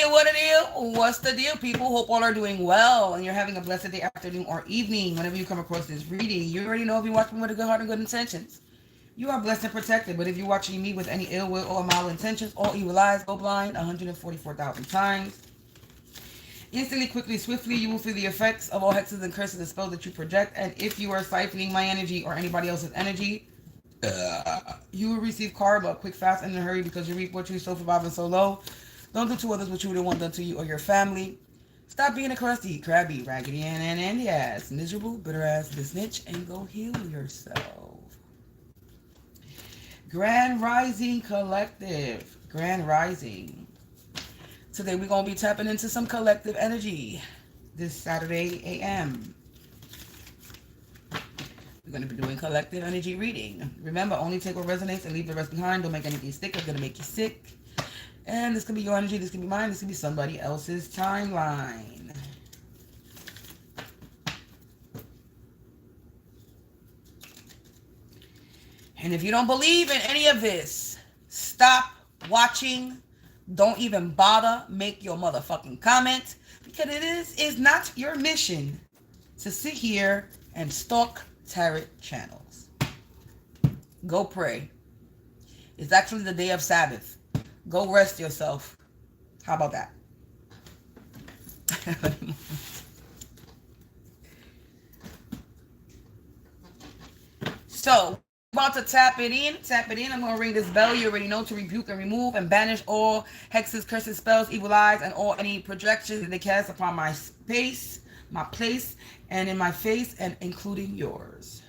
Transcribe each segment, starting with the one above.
deal? What a deal? What's the deal, people? Hope all are doing well and you're having a blessed day, afternoon, or evening whenever you come across this reading. You already know if you're watching with a good heart and good intentions, you are blessed and protected. But if you're watching me with any ill will or malintentions, all evil eyes go blind 144,000 times. Instantly, quickly, swiftly, you will feel the effects of all hexes and curses and spells that you project. And if you are siphoning my energy or anybody else's energy, you will receive karma quick, fast, and in a hurry, because you reap what you sow for vibing so low. Don't do to others what you wouldn't want done to you or your family. Stop being a crusty, crabby, raggedy, and ass, miserable, bitter ass, snitch, and go heal yourself. Grand Rising Collective. Grand Rising. Today we're going to be tapping into some collective energy this Saturday a.m. We're going to be doing collective energy reading. Remember, only take what resonates and leave the rest behind. Don't make anything stick. It's going to make you sick. And this can be your energy. This can be mine. This can be somebody else's timeline. And if you don't believe in any of this, stop watching. Don't even bother. Make your motherfucking comment, because it is not your mission to sit here and stalk tarot channels. Go pray. It's actually the day of Sabbath. Go rest yourself. How about that? So, about to tap it in. I'm going to ring this bell. You already know, to rebuke and remove and banish all hexes, curses, spells, evil eyes, and all any projections that they cast upon my space, my place, and in my face, and including yours.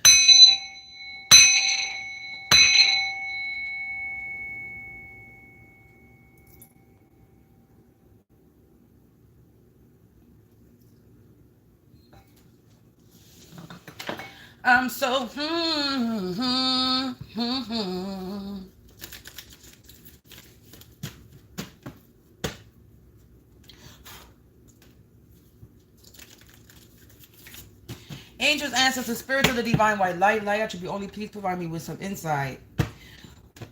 I'm so Angels, ancestors, spirits of the divine white light, light attribute only, please provide me with some insight.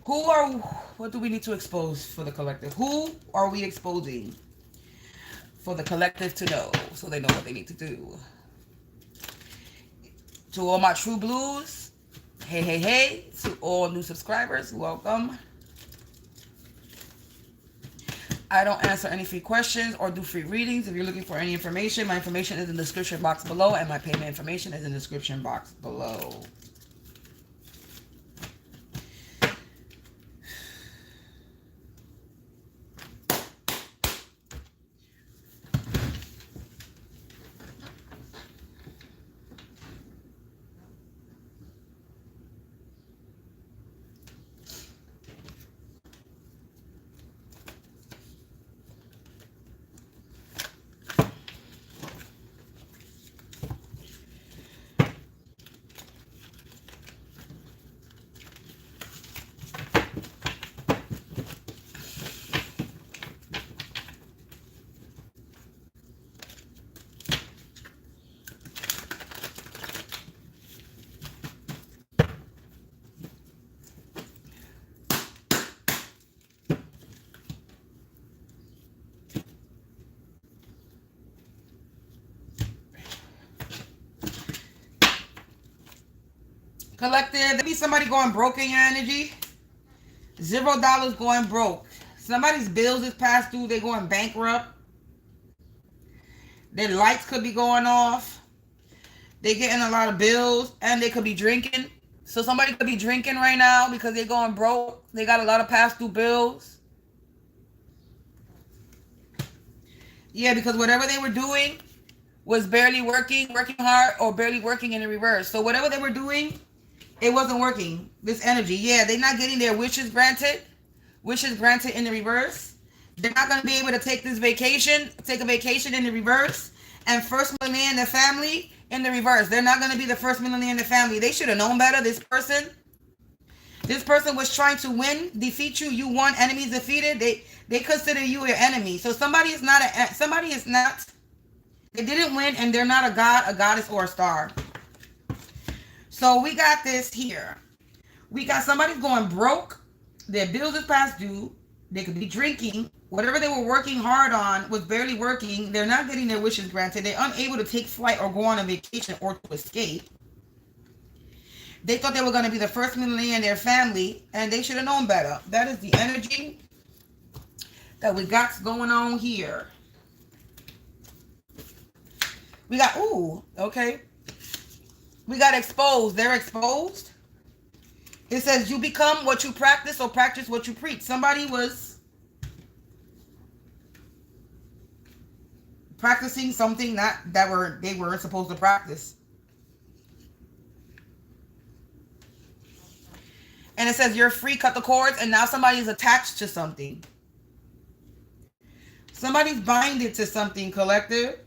What do we need to expose for the collective? Who are we exposing for the collective to know, so they know what they need to do? To all my true blues, hey. To all new subscribers, welcome. I don't answer any free questions or do free readings. If you're looking for any information, my information is in the description box below, and my payment information is in the description box below. Collective, there be somebody going broke in your energy. $0 going broke. Somebody's bills is past due. They're going bankrupt. Their lights could be going off. They're getting a lot of bills, and they could be drinking. So somebody could be drinking right now because they're going broke. They got a lot of past due bills. Yeah, because whatever they were doing was barely working hard, or barely working in the reverse. So whatever they were doing, it wasn't working. This energy, yeah, they're not getting their wishes granted. Wishes granted in the reverse. They're not going to be able to take this vacation, take a vacation in the reverse. And first millionaire in the family in the reverse. They're not going to be the first millionaire in the family. They should have known better. This person was trying to win, defeat you. You won, enemies defeated. They consider you your enemy. So somebody is not, they didn't win, and they're not a god, a goddess, or a star. So we got this here. We got somebody going broke. Their bills is past due. They could be drinking. Whatever they were working hard on was barely working. They're not getting their wishes granted. They're unable to take flight or go on a vacation or to escape. They thought they were going to be the first millionaire in their family, and they should have known better. That is the energy that we got going on here. We got, ooh, okay. We got exposed. They're exposed. It says you become what you practice or practice what you preach. Somebody was practicing something they weren't supposed to practice. And it says you're free, cut the cords, and now somebody's attached to something. Somebody's binded to something, collective.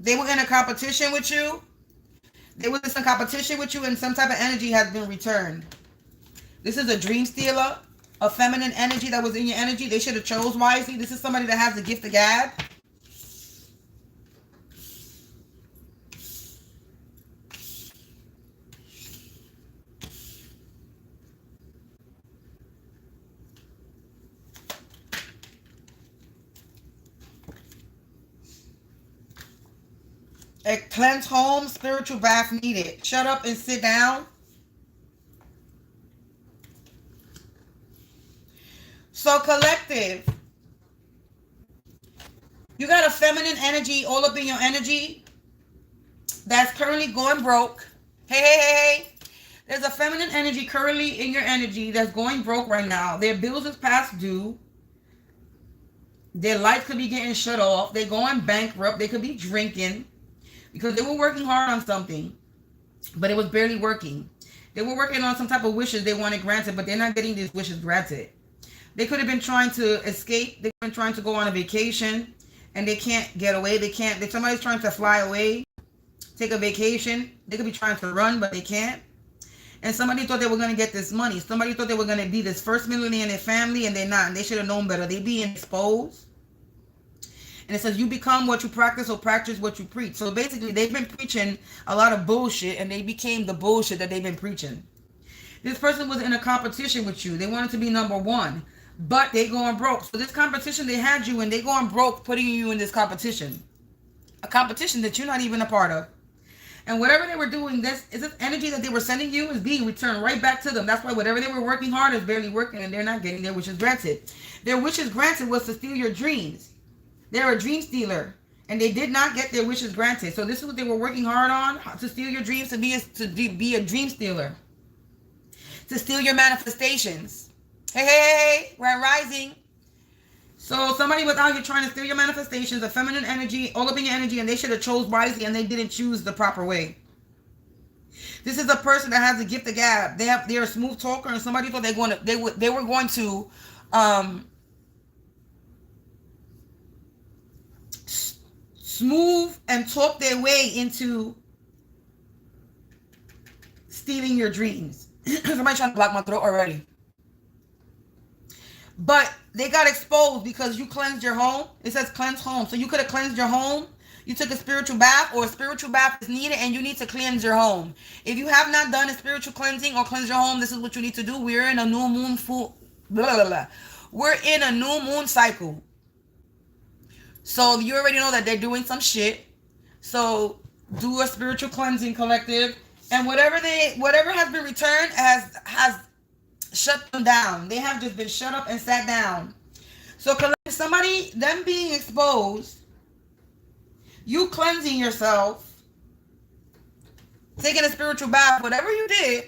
They were in a competition with you. They were in competition with you, and some type of energy has been returned. This is a dream stealer, a feminine energy that was in your energy. They should have chose wisely. This is somebody that has the gift of gab. A cleansed home, spiritual bath needed. Shut up and sit down. So collective, you got a feminine energy all up in your energy that's currently going broke. Hey. There's a feminine energy currently in your energy that's going broke right now. Their bills is past due. Their lights could be getting shut off. They're going bankrupt. They could be drinking. Because they were working hard on something, but it was barely working. They were working on some type of wishes they wanted granted, but they're not getting these wishes granted. They could have been trying to escape. They've been trying to go on a vacation, and they can't get away. They can't. Somebody's trying to fly away, take a vacation. They could be trying to run, but they can't. And somebody thought they were going to get this money. Somebody thought they were going to be this first millionaire in their family, and they're not. And they should have known better. They being exposed. And it says you become what you practice or practice what you preach. So basically, they've been preaching a lot of bullshit, and they became the bullshit that they've been preaching. This person was in a competition with you. They wanted to be number one, but they going broke. So this competition, they had you, and they going broke, putting you in this competition. A competition that you're not even a part of. And whatever they were doing, this energy that they were sending you is being returned right back to them. That's why whatever they were working hard is barely working, and they're not getting their wishes granted. Their wishes granted was to steal your dreams. They're a dream stealer, and they did not get their wishes granted. So this is what they were working hard on, to steal your dreams, to be a dream stealer, to steal your manifestations. Hey, we're rising. So somebody was out here trying to steal your manifestations, a feminine energy, all up in your energy, and they should have chose wisely, and they didn't choose the proper way. This is a person that has a gift of gab. They're a smooth talker, and somebody thought they were going to smooth and talk their way into stealing your dreams. Somebody trying to block my throat already. But they got exposed because you cleansed your home. It says cleanse home. So you could have cleansed your home. You took a spiritual bath, or a spiritual bath is needed, and you need to cleanse your home. If you have not done a spiritual cleansing or cleanse your home, this is what you need to do. We're in a new moon We're in a new moon cycle. So you already know that they're doing some shit. So do a spiritual cleansing, collective, and whatever has been returned has shut them down. They have just been shut up and sat down. So collective, somebody, them being exposed, you cleansing yourself, taking a spiritual bath, whatever you did,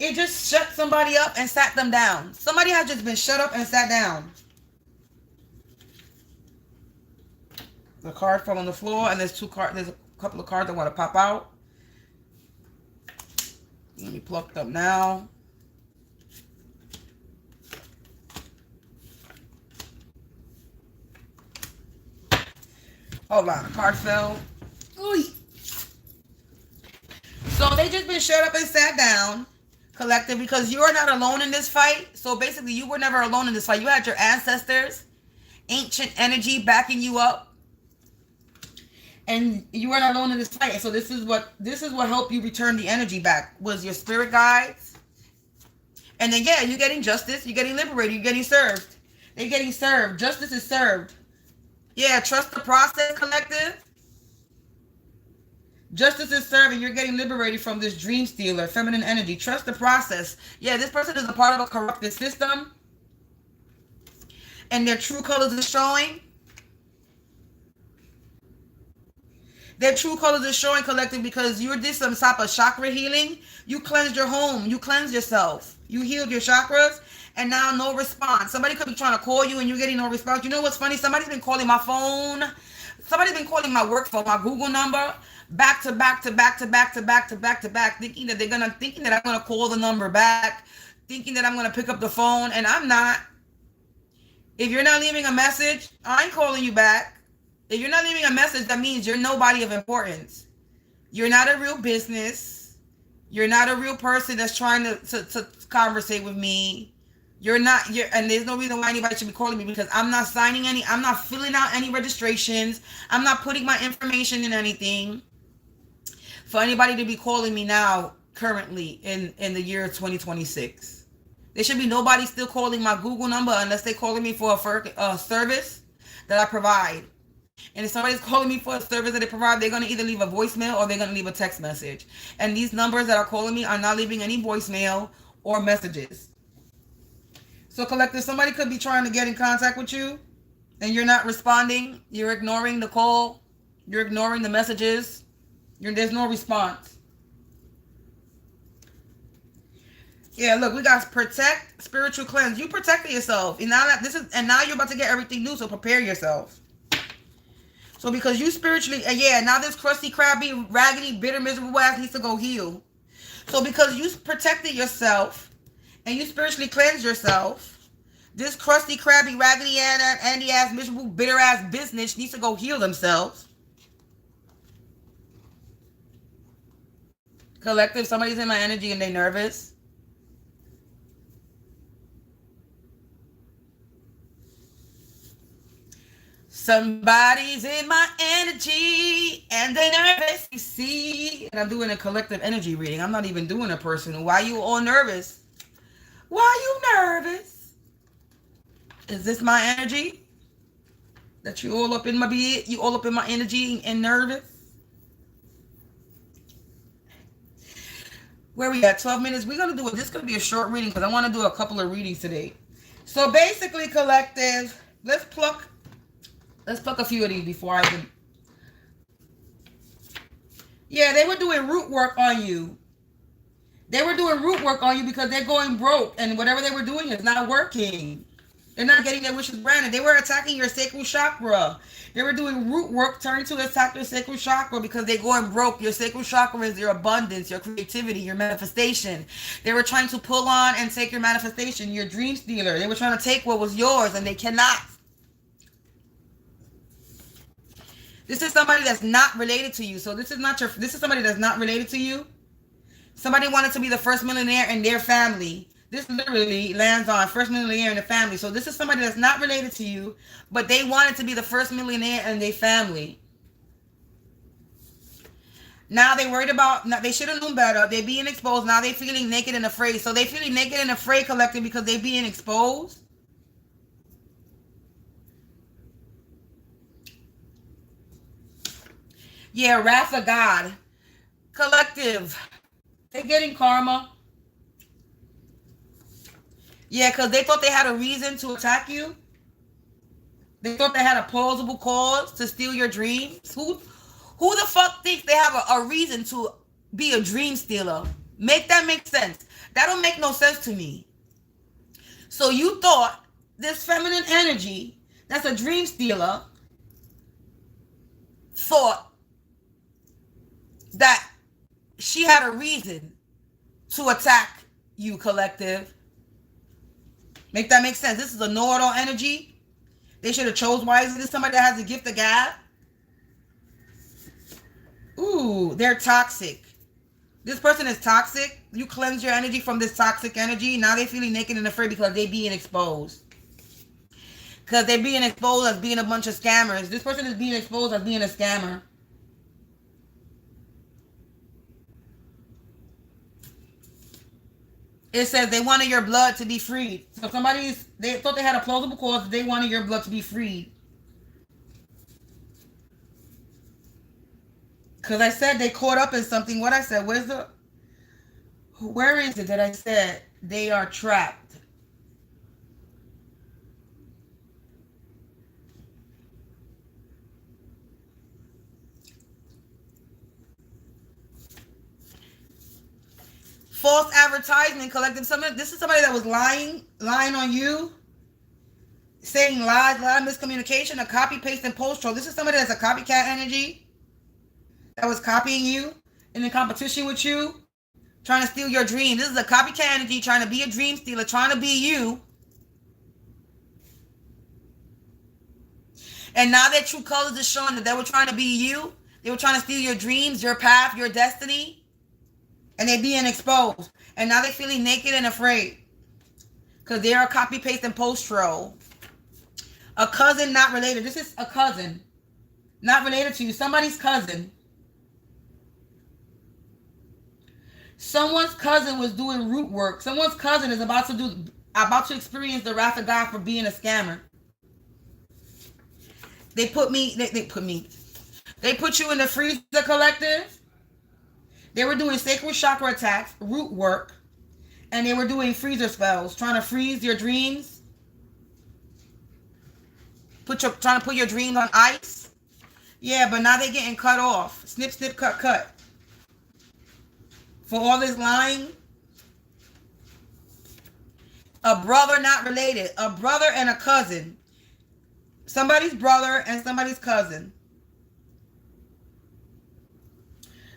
it just shut somebody up and sat them down. Somebody has just been shut up and sat down. The card fell on the floor, and there's a couple of cards that want to pop out. Let me pluck them now. Hold on, the card fell. Ooh. So they just been shut up and sat down, collective, because you are not alone in this fight. So basically, you were never alone in this fight. You had your ancestors, ancient energy backing you up. And you are not alone in this fight. So this is what helped you return the energy back, was your spirit guides. And then yeah, you're getting justice, you're getting liberated, you're getting served. They're getting served. Justice is served. Yeah, trust the process, collective. Justice is served and you're getting liberated from this dream stealer, feminine energy. Trust the process. Yeah, this person is a part of a corrupted system. And their true colors is showing. Their true colors is showing, collective, because you did some type of chakra healing. You cleansed your home. You cleansed yourself. You healed your chakras. And now no response. Somebody could be trying to call you and you're getting no response. You know what's funny? Somebody's been calling my phone. Somebody's been calling my work phone, my Google number, back to back to back to back to back to back to back, thinking that I'm gonna call the number back, thinking that I'm gonna pick up the phone, and I'm not. If you're not leaving a message, I ain't calling you back. If you're not leaving a message, that means you're nobody of importance. You're not a real business. You're not a real person that's trying to conversate with me. And there's no reason why anybody should be calling me, because I'm not I'm not filling out any registrations. I'm not putting my information in anything for anybody to be calling me now, currently in the year 2026. There should be nobody still calling my Google number unless they're calling me for a service that I provide. And if somebody's calling me for a service that they provide, they're going to either leave a voicemail or they're going to leave a text message. And these numbers that are calling me are not leaving any voicemail or messages. So collective, somebody could be trying to get in contact with you and you're not responding. You're ignoring the call. You're ignoring the messages. There's no response. Yeah, look, we got protect, spiritual cleanse. You protected yourself. And now you're about to get everything new, so prepare yourself. So because you spiritually, now this crusty, crabby, raggedy, bitter, miserable ass needs to go heal. So because you protected yourself and you spiritually cleansed yourself, this crusty, crabby, raggedy, Andy ass, miserable, bitter ass business needs to go heal themselves. Collective, somebody's in my energy and they're nervous. Somebody's in my energy and they're nervous, you see. And I'm doing a collective energy reading. I'm not even doing a personal. Why you all nervous? Why you nervous? Is this my energy? That you all up in my bed? You all up in my energy and nervous? Where we at? 12 minutes. We're going to do it. This is going to be a short reading because I want to do a couple of readings today. So basically, collective, let's pluck a few of these before I can. Yeah, they were doing root work on you. They were doing root work on you because they're going broke and whatever they were doing is not working. They're not getting their wishes granted. They were attacking your sacral chakra. They were doing root work trying to attack your sacral chakra because they're going broke. Your sacral chakra is your abundance, your creativity, your manifestation. They were trying to pull on and take your manifestation, your dream stealer. They were trying to take what was yours and they cannot. This is somebody that's not related to you. So this is somebody that's not related to you. Somebody wanted to be the first millionaire in their family. This literally lands on first millionaire in the family. So this is somebody that's not related to you, but they wanted to be the first millionaire in their family. Now they worried about, they should have known better. They're being exposed. Now they're feeling naked and afraid. So they feeling naked and afraid, collective, because they're being exposed. Yeah, wrath of God. Collective. They're getting karma. Yeah, because they thought they had a reason to attack you. They thought they had a plausible cause to steal your dreams. Who the fuck thinks they have a reason to be a dream stealer? Make that make sense. That don't make no sense to me. So you thought this feminine energy that's a dream stealer thought that she had a reason to attack you, collective. Make that make sense. This is a know-it-all energy. They should have chose wisely. This is somebody that has the gift of gab. Ooh, they're toxic. This person is toxic. You cleanse your energy from this toxic energy. Now they're feeling naked and afraid because they're being exposed. Because they're being exposed as being a bunch of scammers. This person is being exposed as being a scammer. It says they wanted your blood to be freed. So they thought they had a plausible cause. They wanted your blood to be freed. Because I said they caught up in something. What I said, where is it that I said they are trapped? False advertisement, collective. This is somebody that was lying on you, saying lies, a lot of miscommunication, a copy, paste, and post troll. This is somebody that's a copycat energy that was copying you and in competition with you, trying to steal your dream. This is a copycat energy trying to be a dream stealer, trying to be you. And now their true colors is showing that they were trying to be you. They were trying to steal your dreams, your path, your destiny. And they being exposed. And now they're feeling naked and afraid. Because they are a copy, paste, and post troll. A cousin not related. This is a cousin. Not related to you. Somebody's cousin. Someone's cousin was doing root work. Someone's cousin is about to experience the wrath of God for being a scammer. They put you in the freezer collective. They were doing sacred chakra attacks, root work, and they were doing freezer spells, trying to freeze your dreams. Trying to put your dreams on ice. Yeah, but now they're getting cut off. Snip, snip, cut, cut. For all this lying. A brother not related. A brother and a cousin. Somebody's brother and somebody's cousin.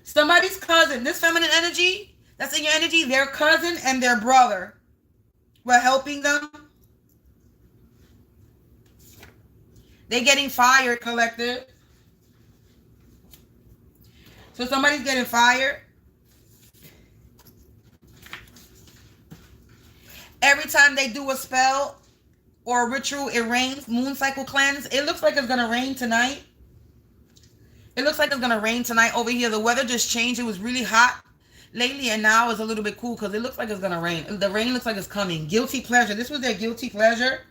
Somebody's cousin. This feminine energy that's in your energy, their cousin and their brother were helping them. They're getting fired, collective. So somebody's getting fired. Every time they do a spell or a ritual, it rains. Moon cycle cleanse. It looks like it's going to rain tonight. It looks like it's going to rain tonight over here. The weather just changed. It was really hot lately, and now it's a little bit cool because it looks like it's going to rain. The rain looks like it's coming. Guilty pleasure. This was their guilty pleasure.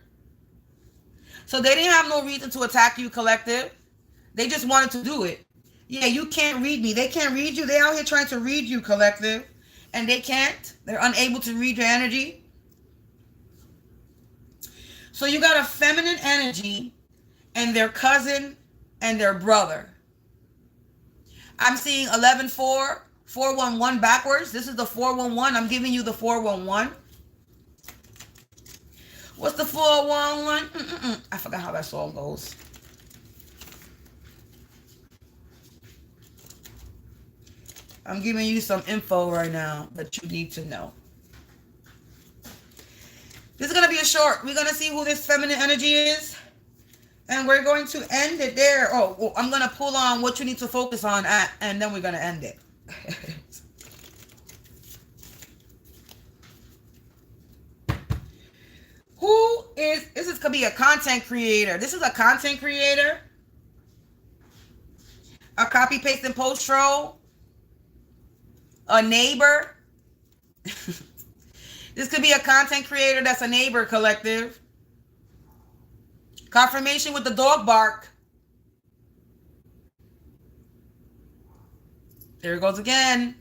So they didn't have no reason to attack you, collective. They just wanted to do it. Yeah, you can't read me. They can't read you. They out here trying to read you, collective. And they can't. They're unable to read your energy. So you got a feminine energy and their cousin and their brother. I'm seeing 11-4, 411 backwards. This is the 411. I'm giving you the 411. What's the 411? I forgot how that song goes. I'm giving you some info right now that you need to know. This is going to be a short. We're going to see who this feminine energy is. And we're going to end it there. Oh, well, I'm going to pull on what you need to focus on at, and then we're going to end it. This could be a content creator. This is a content creator. A copy, paste, and post troll. A neighbor. This could be a content creator that's a neighbor, collective. Confirmation with the dog bark. There it goes again.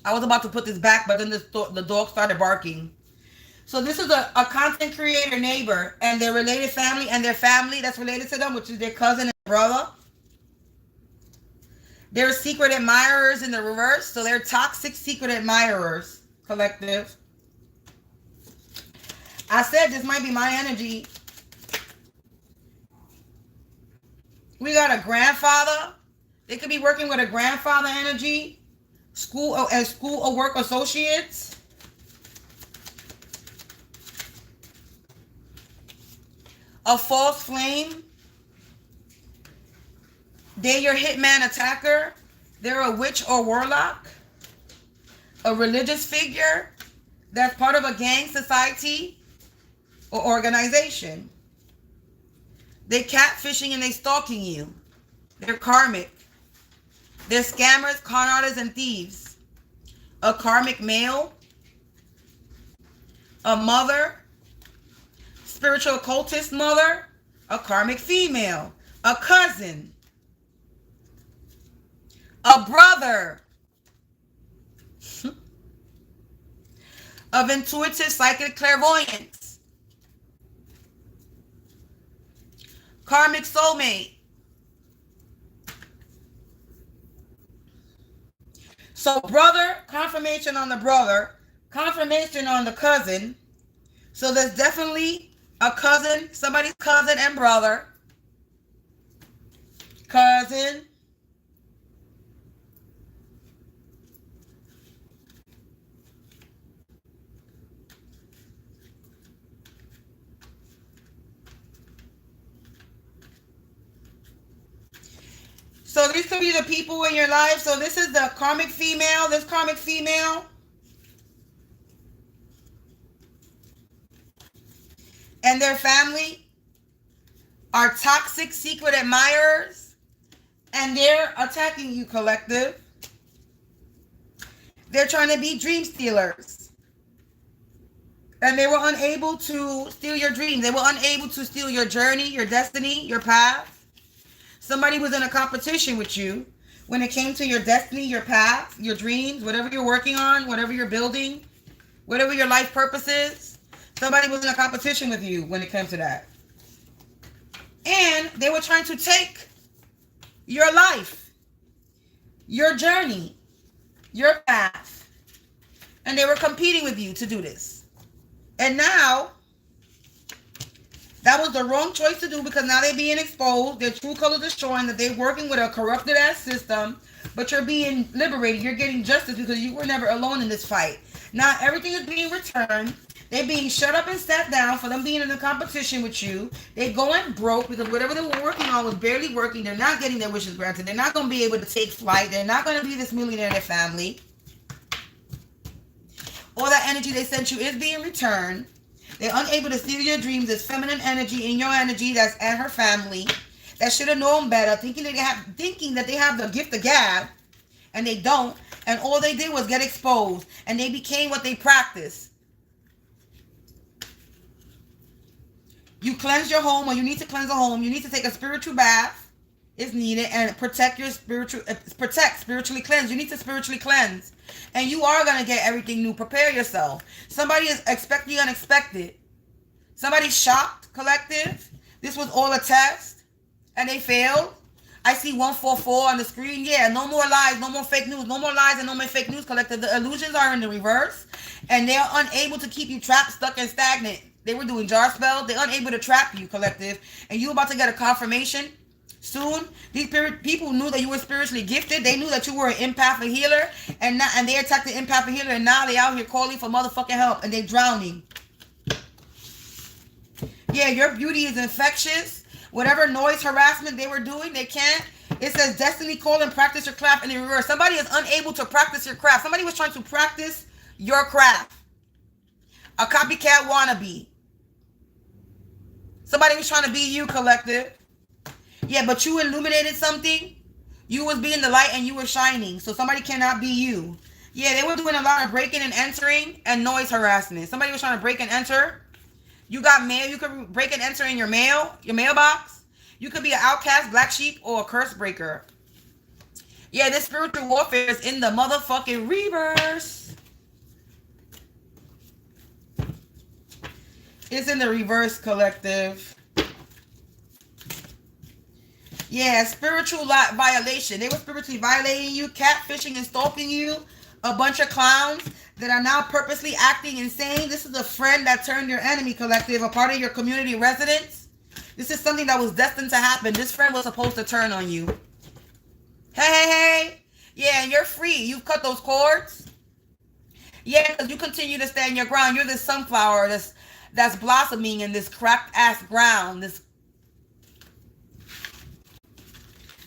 I was about to put this back, but then the dog started barking. So this is a content creator neighbor and their related family and their family that's related to them, which is their cousin and brother. They're secret admirers in the reverse. So they're toxic secret admirers, collective. I said this might be my energy. We got a grandfather. They could be working with a grandfather energy. School or work associates. A false flame. They're your hitman attacker. They're a witch or warlock. A religious figure that's part of a gang, society, or organization. They're catfishing and they're stalking you. They're karmic. They're scammers, con artists, and thieves. A karmic male. A mother. Spiritual occultist mother. A karmic female. A cousin. A brother. Of intuitive psychic clairvoyance. Karmic soulmate. So brother, confirmation on the brother, confirmation on the cousin. So there's definitely a cousin, somebody's cousin and brother. Cousin. So these could be the people in your life. So this is the karmic female. This karmic female. And their family are toxic secret admirers. And they're attacking you, collective. They're trying to be dream stealers. And they were unable to steal your dreams. They were unable to steal your journey, your destiny, your path. Somebody was in a competition with you when it came to your destiny, your path, your dreams, whatever you're working on, whatever you're building, whatever your life purpose is. Somebody was in a competition with you when it came to that. And they were trying to take your life, your journey, your path. And they were competing with you to do this. And now, that was the wrong choice to do because now they're being exposed. Their true colors are showing that they're working with a corrupted ass system, but you're being liberated. You're getting justice because you were never alone in this fight. Now everything is being returned. They're being shut up and sat down for them being in a competition with you. They're going broke because whatever they were working on was barely working. They're not getting their wishes granted. They're not going to be able to take flight. They're not going to be this millionaire in their family. All that energy they sent you is being returned. They're unable to steal your dreams. There's feminine energy in your energy that's at her family that should have known better, thinking that they have the gift of gab, and they don't. And all they did was get exposed, and they became what they practice. You cleanse your home, or you need to cleanse a home. You need to take a spiritual bath. It's needed, and protect your spiritually cleanse. You need to spiritually cleanse. And you are going to get everything new. Prepare yourself. Somebody is expecting the unexpected. Somebody's shocked, collective. This was all a test, and they failed. I see 144 on the screen. Yeah, no more lies, no more fake news. No more lies and no more fake news, collective. The illusions are in the reverse, and they're unable to keep you trapped, stuck, and stagnant. They were doing jar spells. They're unable to trap you, collective. And you're about to get a confirmation soon. These people knew that you were spiritually gifted. They knew that you were an empath, a healer, and they attacked the empath, a healer, and now they out here calling for motherfucking help, and they drowning. Yeah, your beauty is infectious. Whatever noise harassment they were doing, they can't. It says destiny call and practice your craft in the reverse. Somebody is unable to practice your craft. Somebody was trying to practice your craft. A copycat wannabe. Somebody was trying to be you, collective. Yeah, but you illuminated something. You was being the light and you were shining. So somebody cannot be you. Yeah, they were doing a lot of breaking and entering and noise harassment. Somebody was trying to break and enter. You got mail. You could break and enter in your mailbox. You could be an outcast, black sheep, or a curse breaker. Yeah, this spiritual warfare is in the motherfucking reverse. It's in the reverse, collective. Yeah, spiritual violation. They were spiritually violating you, catfishing and stalking you. A bunch of clowns that are now purposely acting insane. This is a friend that turned your enemy, collective, a part of your community residence. This is something that was destined to happen. This friend was supposed to turn on you. Hey. Yeah, and you're free. You've cut those cords. Yeah, because you continue to stand your ground. You're this sunflower that's blossoming in this cracked ass ground.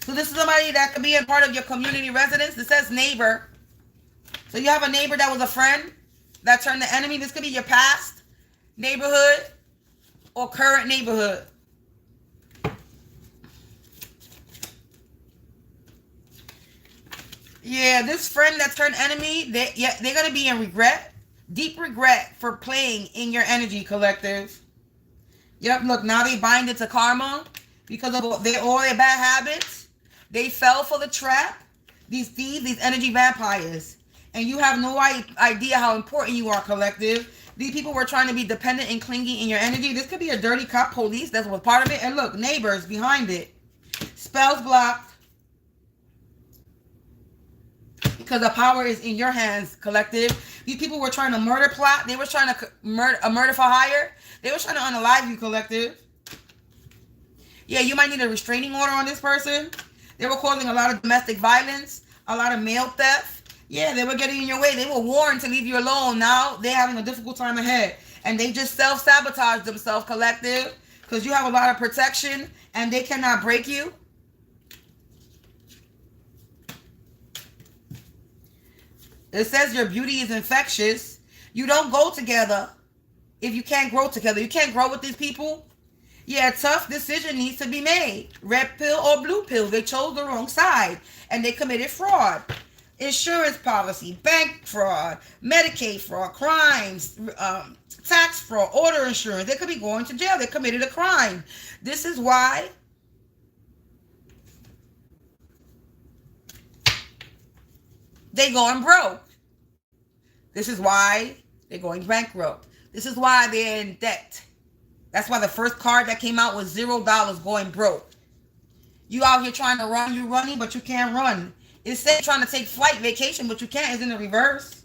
So this is somebody that could be a part of your community residence. It says neighbor. So you have a neighbor that was a friend that turned the enemy. This could be your past neighborhood or current neighborhood. Yeah, this friend that turned enemy, they're gonna be in regret, deep regret for playing in your energy, collective. Yep, look, now they bind it to karma because of all their bad habits. They fell for the trap. These thieves, these energy vampires. And you have no idea how important you are, collective. These people were trying to be dependent and clingy in your energy. This could be a dirty cop police. That's what part of it. And look, neighbors behind it. Spells blocked. Because the power is in your hands, collective. These people were trying to murder plot. They were trying to murder for hire. They were trying to unalive you, collective. Yeah, you might need a restraining order on this person. They were causing a lot of domestic violence, a lot of mail theft. Yeah, they were getting in your way. They were warned to leave you alone. Now they're having a difficult time ahead. And they just self-sabotage themselves, collective. Because you have a lot of protection and they cannot break you. It says your beauty is infectious. You don't go together if you can't grow together. You can't grow with these people. Yeah, a tough decision needs to be made. Red pill or blue pill. They chose the wrong side and they committed fraud. Insurance policy, bank fraud, Medicaid fraud, crimes, tax fraud, auto insurance. They could be going to jail. They committed a crime. This is why they going broke. This is why they're going bankrupt. This is why they're in debt. That's why the first card that came out was $0 going broke. You out here trying to run, you running, but you can't run. It said trying to take flight vacation, but you can't. It's in the reverse.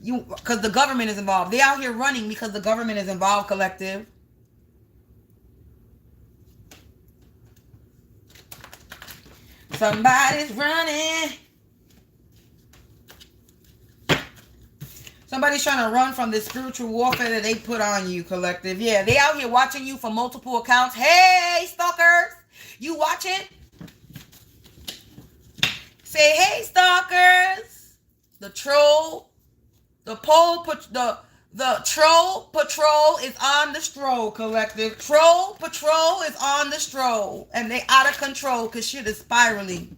Because the government is involved. They out here running because the government is involved, collective. Somebody's running. Somebody's trying to run from the spiritual warfare that they put on you, collective. Yeah, they out here watching you from multiple accounts. Hey, stalkers. You watching? Say, hey, stalkers. The troll, the troll patrol is on the stroll, collective. Troll patrol is on the stroll. And they out of control because shit is spiraling.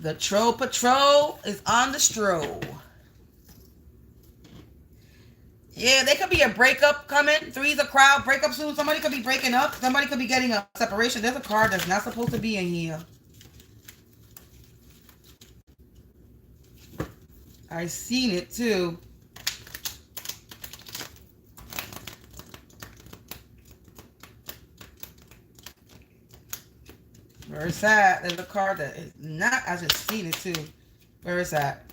The troll patrol is on the stroll. Yeah, there could be a breakup coming. Three's a crowd. Breakup soon. Somebody could be breaking up. Somebody could be getting a separation. There's a card that's not supposed to be in here. I seen it too. Where is that? There's a card that is not. I just seen it too. Where is that?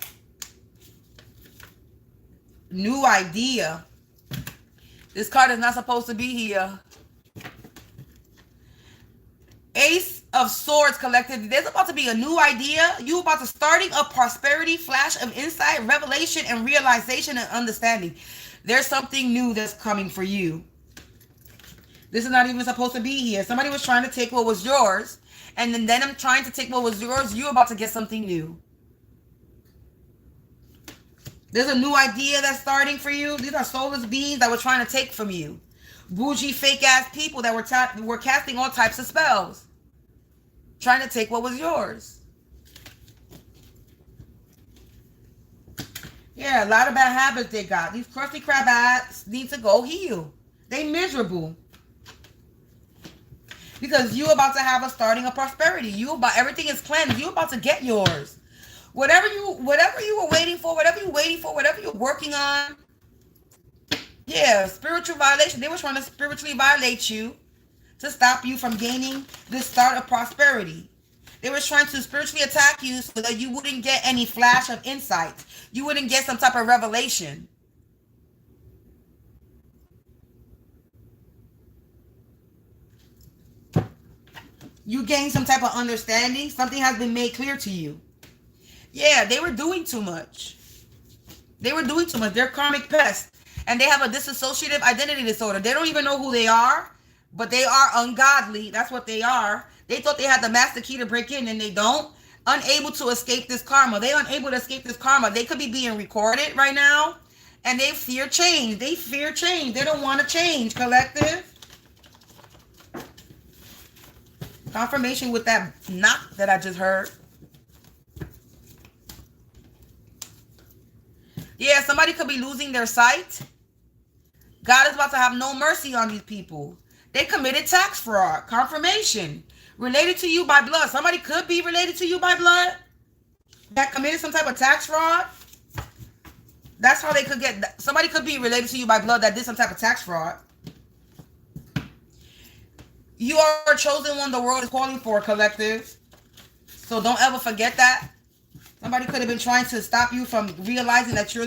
New idea. This card is not supposed to be here. Ace of Swords, collective. There's about to be a new idea. You about to starting a prosperity, flash of insight, revelation, and realization and understanding. There's something new that's coming for you. This is not even supposed to be here. Somebody was trying to take what was yours. And then I'm trying to take what was yours. You're about to get something new. There's a new idea that's starting for you. These are soulless beings that were trying to take from you. Bougie, fake-ass people that were casting all types of spells. Trying to take what was yours. Yeah, a lot of bad habits they got. These crusty crab ass need to go heal. They miserable. Because you about to have a starting of prosperity. Everything is cleansed. You about to get yours. Whatever you were waiting for, whatever you're working on. Yeah, spiritual violation. They were trying to spiritually violate you to stop you from gaining this start of prosperity. They were trying to spiritually attack you so that you wouldn't get any flash of insight. You wouldn't get some type of revelation. You gain some type of understanding. Something has been made clear to you. Yeah, they were doing too much. They're karmic pests. And they have a dissociative identity disorder. They don't even know who they are. But they are ungodly. That's what they are. They thought they had the master key to break in and they don't. Unable to escape this karma. They're unable to escape this karma. They could be being recorded right now. And they fear change. They don't want to change, collective. Confirmation with that knock that I just heard. Yeah, somebody could be losing their sight. God is about to have no mercy on these people. They committed tax fraud. Confirmation. Related to you by blood. Somebody could be related to you by blood that committed some type of tax fraud. That's how they could get... Somebody could be related to you by blood that did some type of tax fraud. You are a chosen one the world is calling for, collective. So don't ever forget that. Somebody could have been trying to stop you from realizing that you're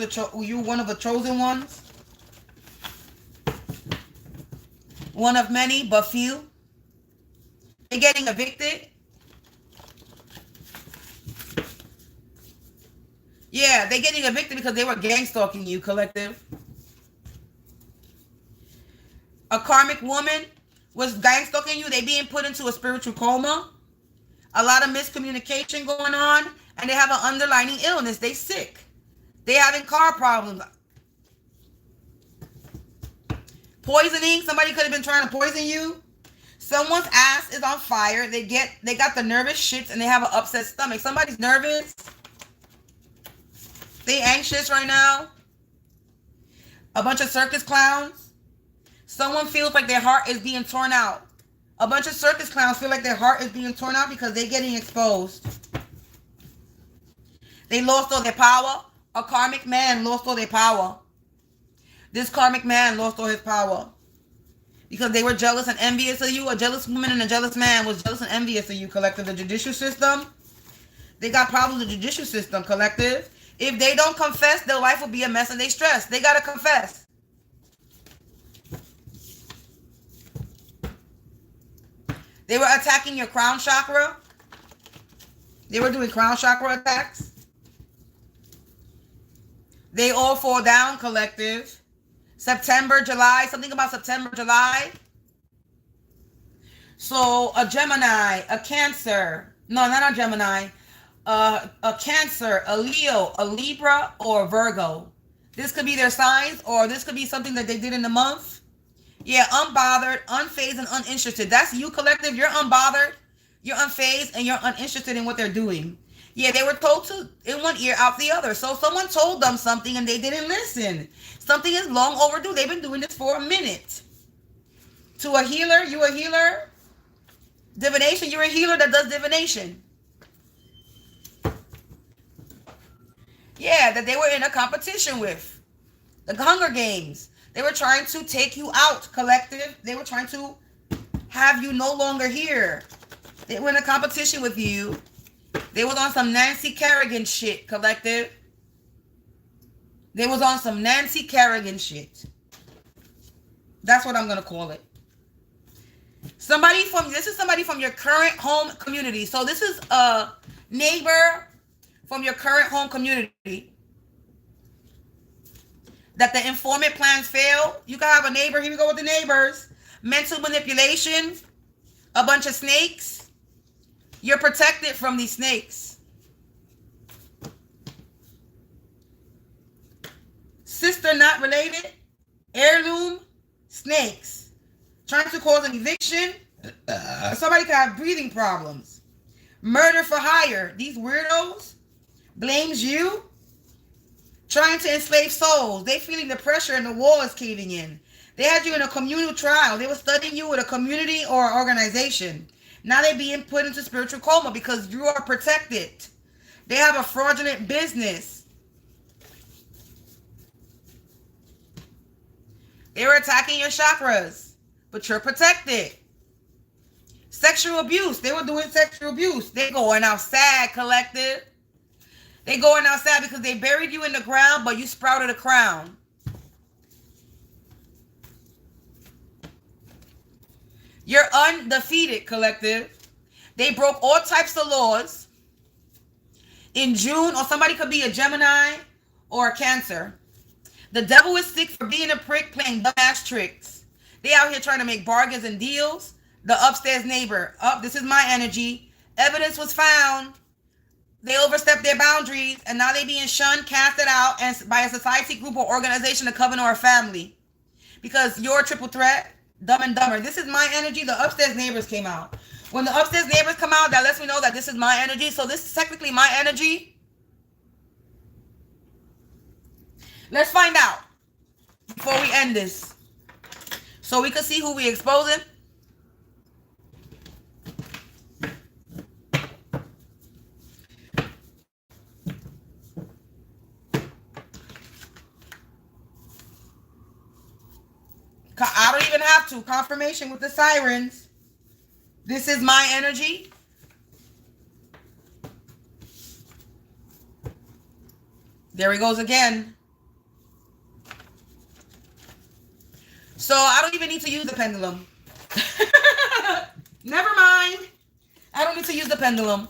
one of the chosen ones. One of many, but few. They're getting evicted. Yeah, they're getting evicted because they were gang stalking you, collective. A karmic woman was gang stalking you. They being put into a spiritual coma. A lot of miscommunication going on. And they have an underlying illness. They sick. They having car problems. Poisoning. Somebody could have been trying to poison you. Someone's ass is on fire. They got the nervous shits and they have an upset stomach. Somebody's nervous. They anxious right now. A bunch of circus clowns. Someone feels like their heart is being torn out. A bunch of circus clowns feel like their heart is being torn out because they're getting exposed. They lost all their power. A karmic man lost all their power. This karmic man lost all his power. Because they were jealous and envious of you. A jealous woman and a jealous man was jealous and envious of you, collective. The judicial system. They got problems with the judicial system, collective. If they don't confess, their life will be a mess and they stress. They got to confess. They were attacking your crown chakra. They were doing crown chakra attacks. They all fall down, collective. September, July. Something about September, July. So a Gemini, a Cancer. No, not a Gemini. A Cancer, a Leo, a Libra, or a Virgo. This could be their signs, or this could be something that they did in the month. Yeah, unbothered, unfazed, and uninterested. That's you, collective. You're unbothered, you're unfazed, and you're uninterested in what they're doing. Yeah, they were told to in one ear, out the other. So someone told them something and they didn't listen. Something is long overdue. They've been doing this for a minute. To a healer, you a healer. Divination, you're a healer that does divination. Yeah, that they were in a competition with. The Hunger Games. They were trying to take you out, collective. They were trying to have you no longer here. They were in a competition with you. They was on some Nancy Kerrigan shit, collective. They was on some Nancy Kerrigan shit. That's what I'm going to call it. This is somebody from your current home community. So this is a neighbor from your current home community. That the informant plans fail. You can have a neighbor. Here we go with the neighbors. Mental manipulation. A bunch of snakes. You're protected from these snakes. Sister not related. Heirloom. Snakes. Trying to cause an eviction. Somebody could have breathing problems. Murder for hire. These weirdos blames you. Trying to enslave souls. They feeling the pressure and the wall is caving in. They had you in a communal trial. They were studying you with a community or organization. Now they're being put into spiritual coma because you are protected. They have a fraudulent business. They were attacking your chakras, but you're protected. Sexual abuse. They were doing sexual abuse. They going outside, collective. They going outside because they buried you in the ground, but you sprouted a crown. You're undefeated, collective. They broke all types of laws. In June, or somebody could be a Gemini or a Cancer. The devil is sick for being a prick, playing dumbass tricks. They out here trying to make bargains and deals. The upstairs neighbor. This is my energy. Evidence was found. They overstepped their boundaries, and now they being shunned, casted out, and by a society, group, or organization, a covenant, or a family. Because you're a triple threat. Dumb and Dumber. This is my energy. The upstairs neighbors came out. When the upstairs neighbors come out, that lets me know that this is my energy. So this is technically my energy. Let's find out before we end this, so we can see who we exposing. I don't even have to. Confirmation with the sirens. This is my energy. There he goes again. So I don't even need to use the pendulum. Never mind. I don't need to use the pendulum.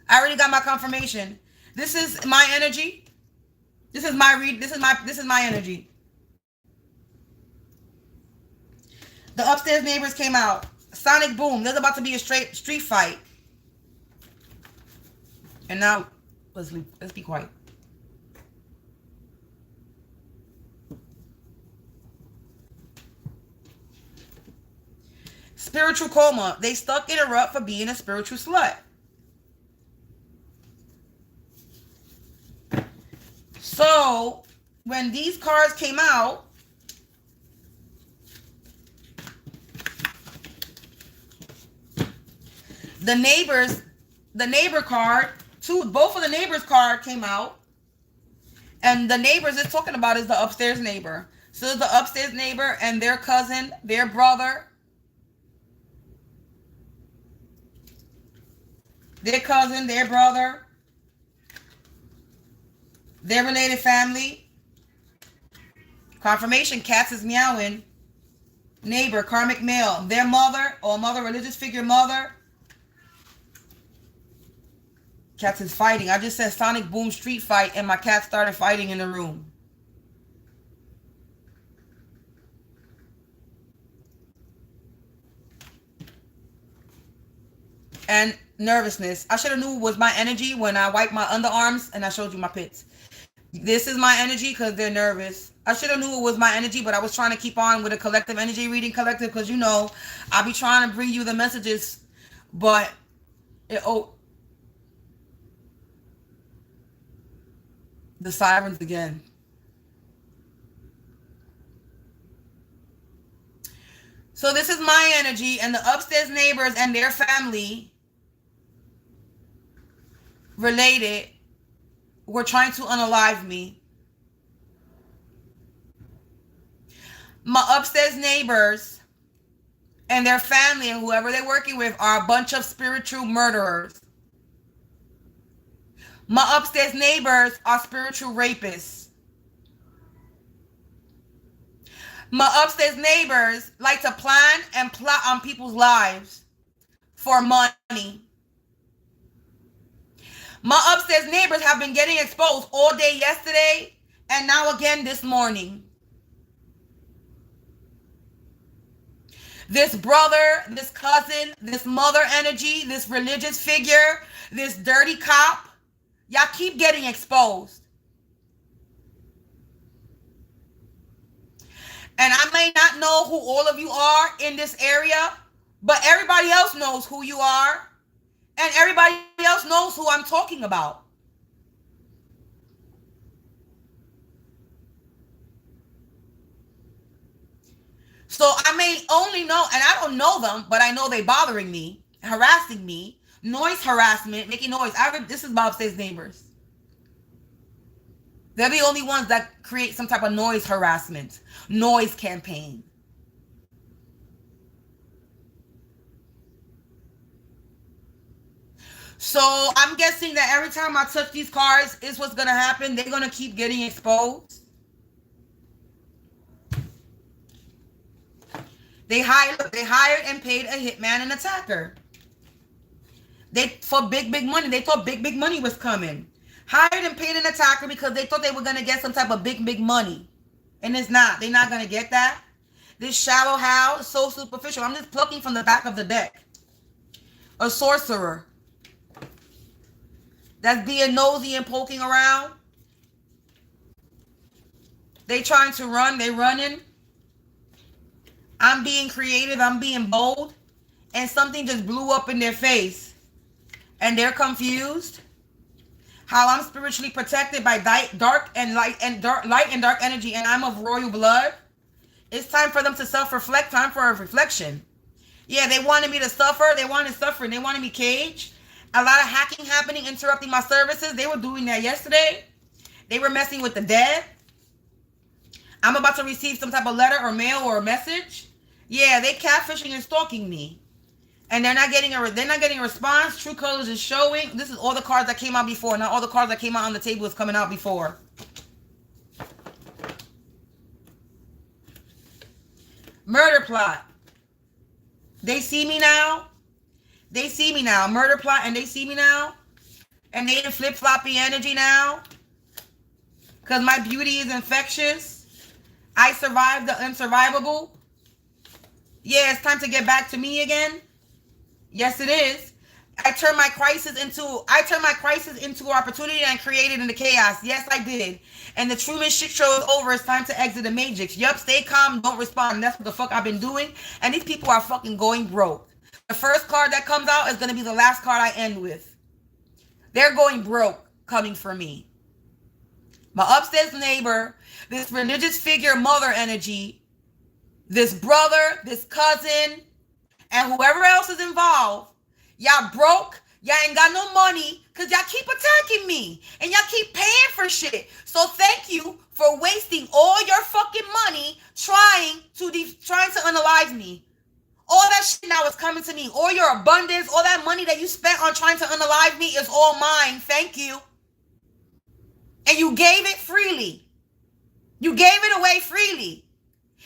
I already got my confirmation. This is my energy. This is my read. This is my energy. The upstairs neighbors came out. Sonic boom. There's about to be a street fight. And now let's be quiet. Spiritual coma. They stuck in a rut for being a spiritual slut. So when these cards came out, the neighbor card, both of the neighbors card came out. And the neighbors it's talking about is the upstairs neighbor. So the upstairs neighbor and their cousin, their brother, their cousin, their brother, their related family. Confirmation, Katz is meowing. Neighbor, karmic male, their mother or mother, religious figure mother. Katz is fighting. I just said sonic boom street fight and my cat started fighting in the room. And nervousness. I should have knew it was my energy when I wiped my underarms and I showed you my pits. This is my energy because they're nervous. I should have knew it was my energy, but I was trying to keep on with a collective energy reading collective because, you know, I'll be trying to bring you the messages, but the sirens again. So this is my energy, and the upstairs neighbors and their family related were trying to unalive me. My upstairs neighbors and their family and whoever they're working with are a bunch of spiritual murderers. My upstairs neighbors are spiritual rapists. My upstairs neighbors like to plan and plot on people's lives for money. My upstairs neighbors have been getting exposed all day yesterday and now again this morning. This brother, this cousin, this mother energy, this religious figure, this dirty cop, y'all keep getting exposed. And I may not know who all of you are in this area, but everybody else knows who you are. And everybody else knows who I'm talking about. So I may only know, and I don't know them, but I know they bothering me, harassing me, noise harassment, making noise. This is my upstairs neighbors. They're the only ones that create some type of noise harassment, noise campaign. So I'm guessing that every time I touch these cards is what's going to happen. They're going to keep getting exposed. They hired and paid a hitman and attacker. For big money. They thought big money was coming. Hired and paid an attacker because they thought they were going to get some type of big money. And it's not. They're not going to get that. This shallow how is so superficial. I'm just plucking from the back of the deck. A sorcerer. That's being nosy and poking around. They trying to run. They running. I'm being creative. I'm being bold. and something just blew up in their face and they're confused, how I'm spiritually protected by dark and light and dark energy, and I'm of royal blood. It's time for them to self-reflect, time for a reflection. Yeah, they wanted me to suffer. They wanted suffering. They wanted me caged. A lot of hacking happening, interrupting my services. They were doing that yesterday. They were messing with the dead. I'm about to receive some type of letter or mail or a message. Yeah, they catfishing and stalking me. And they're not getting a response. True colors is showing. This is all the cards that came out before. Not all the cards that came out on the table is coming out before. Murder plot. They see me now. They see me now. Murder plot, and they see me now. And they in flip-floppy energy now. Because my beauty is infectious. I survived the unsurvivable. Yeah, it's time to get back to me again. Yes, it is. I turned my crisis into opportunity and created into chaos. Yes, I did. And the Truman shit show is over. It's time to exit the matrix. Yup, stay calm, don't respond. That's what the fuck I've been doing. And these people are fucking going broke. The first card that comes out is going to be the last card I end with. They're going broke coming for me. My upstairs neighbor, this religious figure, mother energy, this brother, this cousin, and whoever else is involved, y'all broke, y'all ain't got no money, because y'all keep attacking me, and y'all keep paying for shit. So thank you for wasting all your fucking money trying to unalive me. All that shit now is coming to me. All your abundance, all that money that you spent on trying to unalive me is all mine. Thank you. And you gave it freely. You gave it away freely.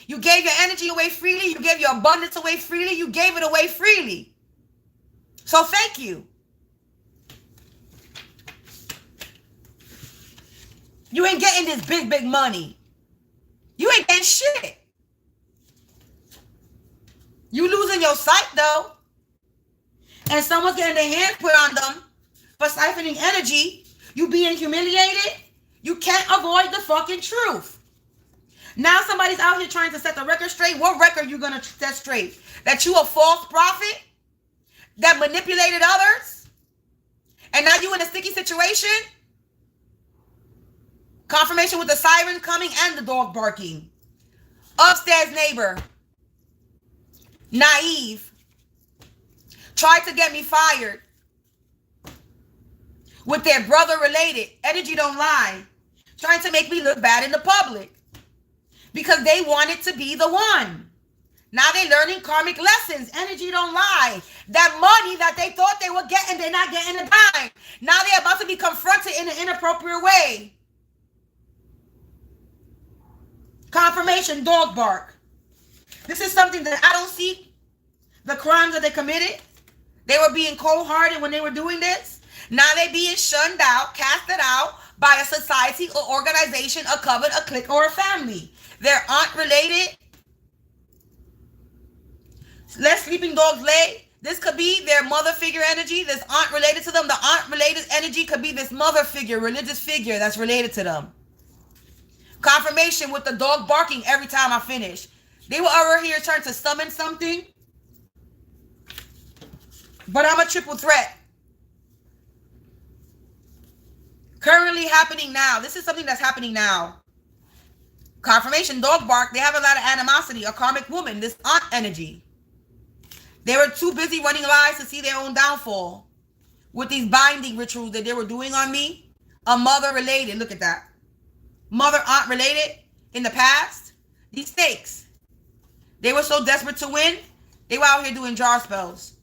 You gave your energy away freely. You gave your abundance away freely. You gave it away freely. So thank you. You ain't getting this big money. You ain't getting shit. You losing your sight though. And someone's getting their hands put on them for siphoning energy. You being humiliated. You can't avoid the fucking truth. Now somebody's out here trying to set the record straight. What record you gonna set straight? That you a false prophet? That manipulated others? And now you in a sticky situation? Confirmation with the siren coming and the dog barking. Upstairs neighbor. Naive. Tried to get me fired. With their brother related. Energy don't lie. Trying to make me look bad in the public. Because they wanted to be the one. Now they're learning karmic lessons. Energy don't lie. That money that they thought they were getting, they're not getting a dime. Now they're about to be confronted in an inappropriate way. Confirmation, dog bark. This is something that I don't see. The crimes that they committed. They were being cold-hearted when they were doing this. Now they being shunned out, casted out by a society or organization, a coven, a clique, or a family. They're aunt related. Let sleeping dogs lay. This could be their mother figure energy. This aunt related to them. The aunt related energy could be this mother figure, religious figure that's related to them. Confirmation with the dog barking every time I finish. They were over here trying to summon something. But I'm a triple threat. Currently happening now. This is something that's happening now. Confirmation, dog bark. They have a lot of animosity. A karmic woman, this aunt energy. They were too busy running lies to see their own downfall. With these binding rituals that they were doing on me. A mother related. Look at that. Mother, aunt related in the past. These stakes. They were so desperate to win. They were out here doing jar spells.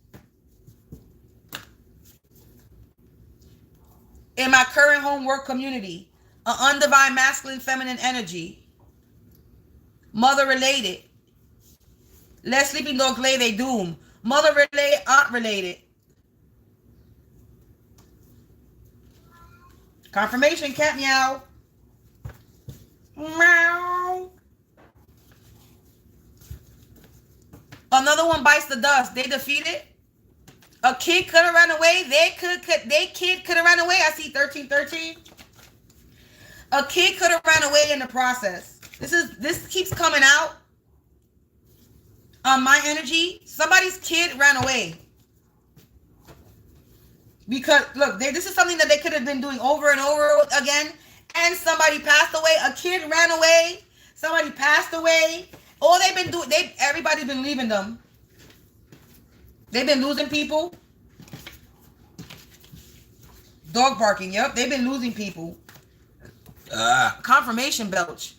In my current homework community. An undivine masculine feminine energy. Mother related. Let sleeping dogs lay they doom. Mother related, aunt related. Confirmation, cat meow. Meow. Another one bites the dust. They defeated. A kid could have run away. They kid could have run away. I see 1313. A kid could have run away in the process. This keeps coming out. My energy, somebody's kid ran away. Because, look, this is something that they could have been doing over and over again. And somebody passed away. A kid ran away. Somebody passed away. All they've been doing, everybody's been leaving them. They've been losing people. Dog barking, yep. They've been losing people. Confirmation belch.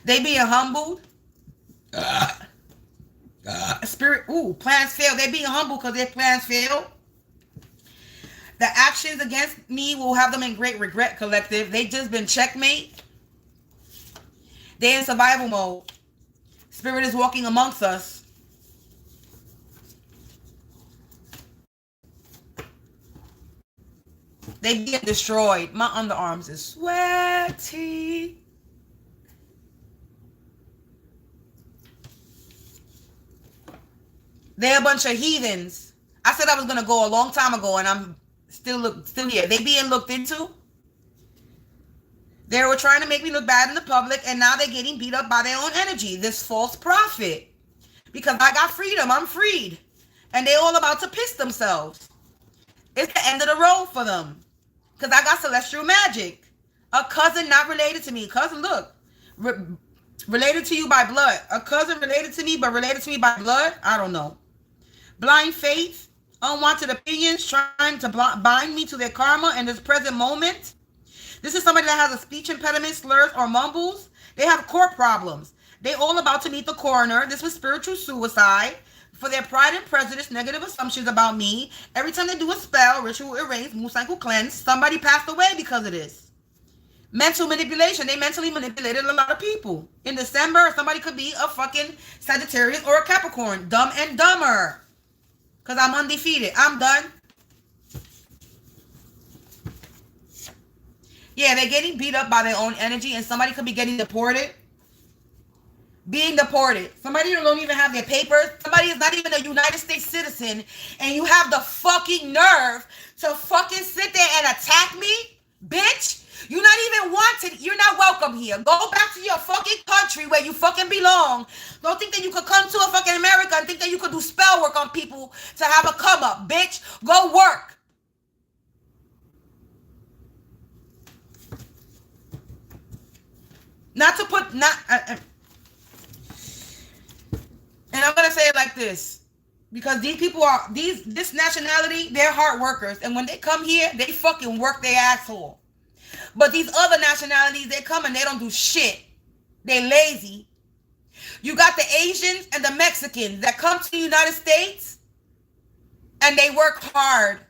They being humbled. Spirit, plans fail. They being humble because their plans fail. The actions against me will have them in great regret, collective. They just been checkmate. They in survival mode. Spirit is walking amongst us. They being destroyed. My underarms is sweaty. They're a bunch of heathens. I said I was gonna go a long time ago, and I'm still here. They being looked into. They were trying to make me look bad in the public, and now they're getting beat up by their own energy. This false prophet. Because I got freedom. I'm freed. And they all about to piss themselves. It's the end of the road for them. Because I got celestial magic. A cousin not related to me. Cousin, look. Related to you by blood. A cousin related to me, but related to me by blood? I don't know. Blind faith. Unwanted opinions trying to bind me to their karma in this present moment. This is somebody that has a speech impediment, slurs, or mumbles. They have core problems. They all about to meet the coroner. This was spiritual suicide. For their pride and prejudice, negative assumptions about me. Every time they do a spell, ritual erase, moon cycle cleanse, somebody passed away because of this. Mental manipulation. They mentally manipulated a lot of people. In December, somebody could be a fucking Sagittarius or a Capricorn. Dumb and dumber. Because I'm undefeated. I'm done. Yeah, they're getting beat up by their own energy, and somebody could be getting deported. Being deported. Somebody who don't even have their papers. Somebody is not even a United States citizen, and you have the fucking nerve to fucking sit there and attack me? Bitch, you're not even wanted. You're not welcome here. Go back to your fucking country where you fucking belong. Don't think that you could come to a fucking America and think that you could do spell work on people to have a come up. Bitch, go work. Not to put, and I'm going to say it like this, because these people are, this nationality, they're hard workers. And when they come here, they fucking work their asshole. But these other nationalities, they come and they don't do shit. They lazy. You got the Asians and the Mexicans that come to the United States and they work hard.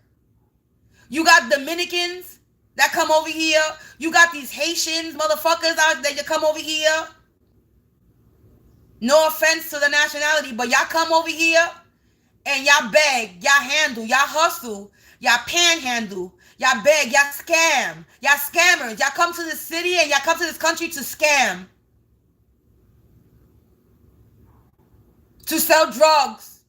You got Dominicans that come over here. You got these Haitians motherfuckers out there that come over here. No offense to the nationality, but y'all come over here and y'all beg, y'all handle, y'all hustle, y'all panhandle, y'all beg, y'all scam, y'all scammers. Y'all come to this city and y'all come to this country to scam. To sell drugs.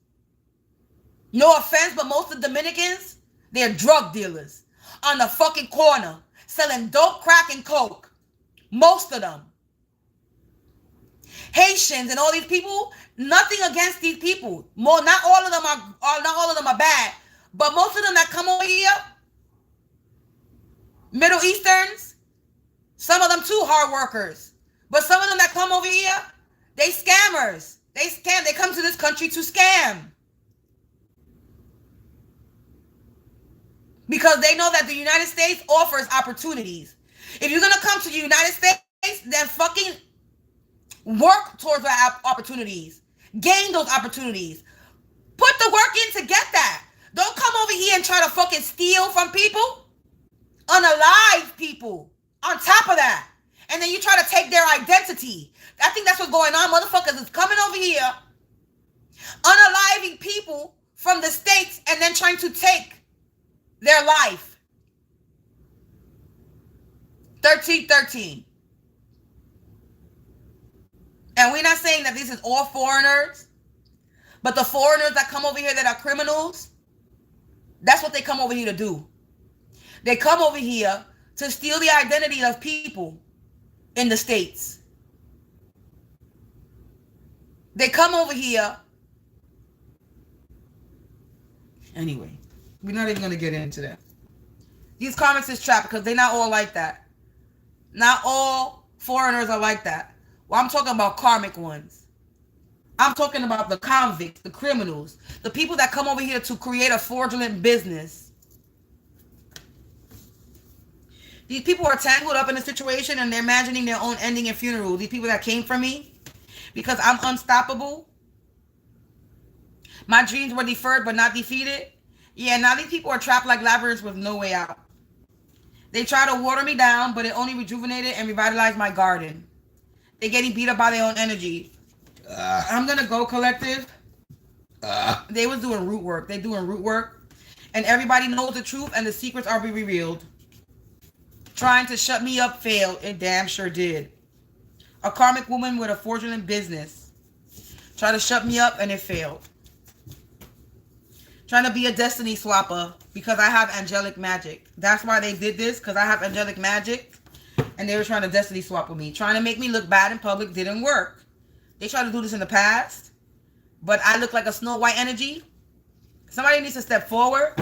No offense, but most of the Dominicans, they're drug dealers on the fucking corner selling dope, crack, and coke. Most of them. Haitians and all these people, nothing against these people. Not all of them are bad, but most of them that come over here, Middle Easterns, some of them too hard workers, but some of them that come over here, they scammers. They scam. They come to this country to scam. Because they know that the United States offers opportunities. If you're going to come to the United States, then fucking work towards the opportunities. Gain those opportunities. Put the work in to get that. Don't come over here and try to fucking steal from people. Unalive people. On top of that. And then you try to take their identity. I think that's what's going on. Motherfuckers is coming over here, unaliving people from the States and then trying to take their life. 1313. And we're not saying that this is all foreigners, but the foreigners that come over here that are criminals, that's what they come over here to do. They come over here to steal the identity of people in the States. They come over here. Anyway, we're not even going to get into that. These karmics is trapped because they're not all like that. Not all foreigners are like that. Well, I'm talking about karmic ones. I'm talking about the convicts, the criminals, the people that come over here to create a fraudulent business. These people are tangled up in a situation and they're imagining their own ending and funeral. These people that came from me because I'm unstoppable. My dreams were deferred but not defeated. Yeah, now these people are trapped like labyrinths with no way out. They try to water me down, but it only rejuvenated and revitalized my garden. They're getting beat up by their own energy. I'm gonna go, collective. They was doing root work. They doing root work. And everybody knows the truth and the secrets are being revealed. Trying to shut me up failed. It damn sure did. A karmic woman with a fraudulent business. Tried to shut me up and it failed. Trying to be a destiny swapper because I have angelic magic. That's why they did this, because I have angelic magic. And they were trying to destiny swap with me. Trying to make me look bad in public didn't work. They tried to do this in the past. But I look like a Snow White energy. Somebody needs to step forward.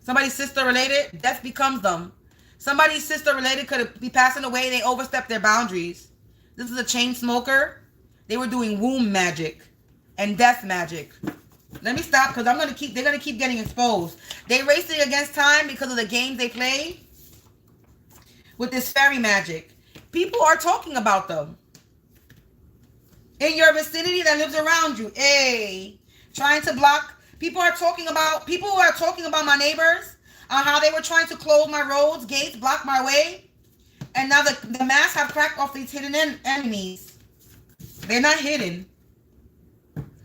Somebody's sister related, death becomes them. Somebody's sister related could be passing away. They overstepped their boundaries. This is a chain smoker. They were doing womb magic and death magic. Let me stop because they're gonna keep getting exposed. They racing against time because of the games they play with this fairy magic. People are talking about them. In your vicinity that lives around you. Hey, trying to block. People who are talking about my neighbors, on how they were trying to close my roads, gates, block my way. And now the masks have cracked off these hidden enemies. They're not hidden.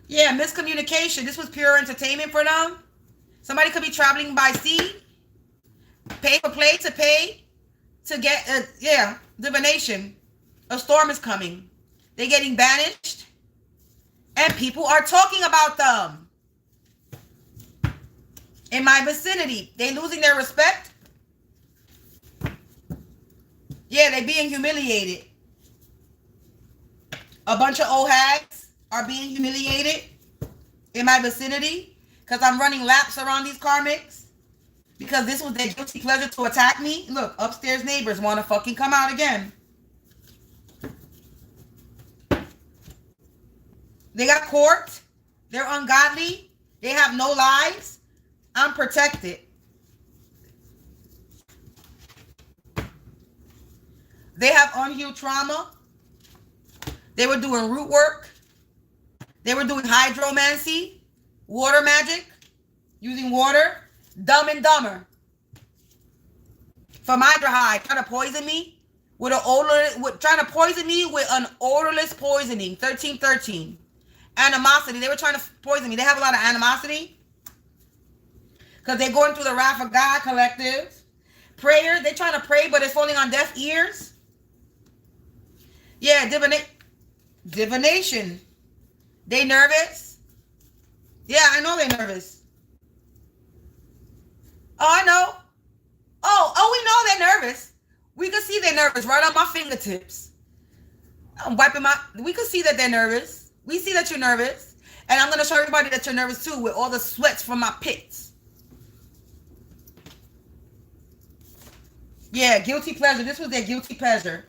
Yeah, miscommunication. This was pure entertainment for them. Somebody could be traveling by sea. Pay for play to pay to get, divination. A storm is coming. They're getting banished. And people are talking about them. In my vicinity. They losing their respect. Yeah, they being humiliated. A bunch of old hags are being humiliated in my vicinity because I'm running laps around these karmics because this was their guilty pleasure to attack me. Look, upstairs neighbors want to fucking come out again. They got court. They're ungodly. They have no lives. I'm protected. They have unhealed trauma. They were doing root work. They were doing hydromancy, water magic, using water, Dumb and Dumber. Formaldehyde, trying to poison me with an odorless poisoning. 1313. Animosity. They were trying to poison me. They have a lot of animosity because they're going through the wrath of God, collective. Prayer. They're trying to pray, but it's falling on deaf ears. Yeah, divination. They nervous? Yeah, I know they're nervous. Oh, I know. We know they're nervous. We can see they're nervous right on my fingertips. I'm wiping we can see that they're nervous. We see that you're nervous. And I'm going to show everybody that you're nervous too with all the sweats from my pits. Yeah, guilty pleasure. This was their guilty pleasure.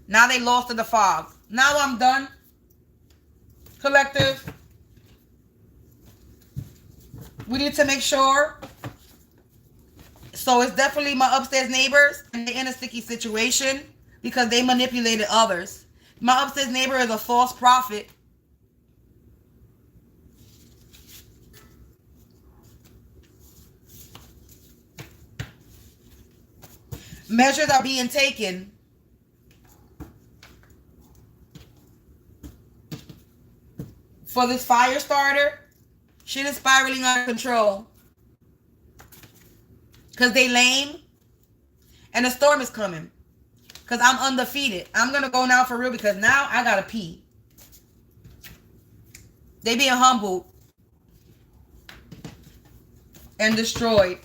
Now they lost in the fog. Now I'm done. Collective. We need to make sure. So it's definitely my upstairs neighbors and they're in a sticky situation because they manipulated others. My upstairs neighbor is a false prophet. Measures are being taken. For this fire starter, shit is spiraling out of control. Because they lame. And a storm is coming. Because I'm undefeated. I'm going to go now for real because now I got to pee. They being humbled. And destroyed.